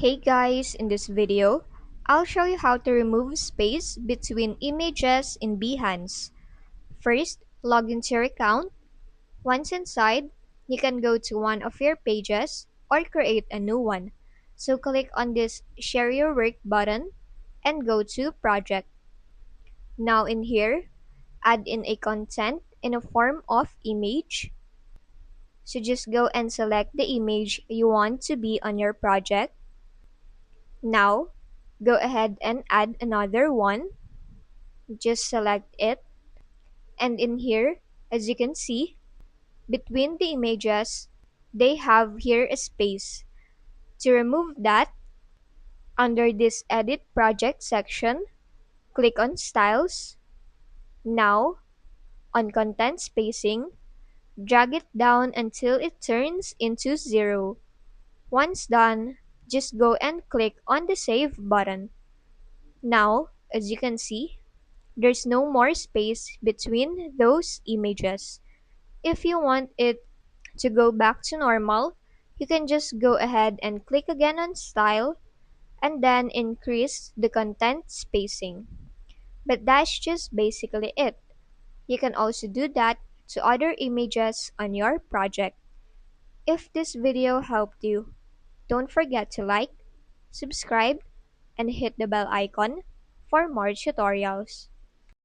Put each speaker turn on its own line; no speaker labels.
Hey guys, in this video, I'll show you how to remove space between images in Behance. First, log into your account. Once inside, you can go to one of your pages or create a new one. So click on this Share Your Work button and go to Project. Now in here, add in a content in a form of image. So just go and select the image you want to be on your project. Now, go ahead and add another one. Just select it. And in here, as you can see, between the images, they have here a space. To remove that, under this Edit Project section, click on Styles. Now, on Content Spacing, drag it down until it turns into 0. Once done, just go and click on the Save button. Now, as you can see, there's no more space between those images. If you want it to go back to normal, you can just go ahead and click again on Style and then increase the content spacing. But that's just basically it. You can also do that to other images on your project. If this video helped you, don't forget to like, subscribe, and hit the bell icon for more tutorials.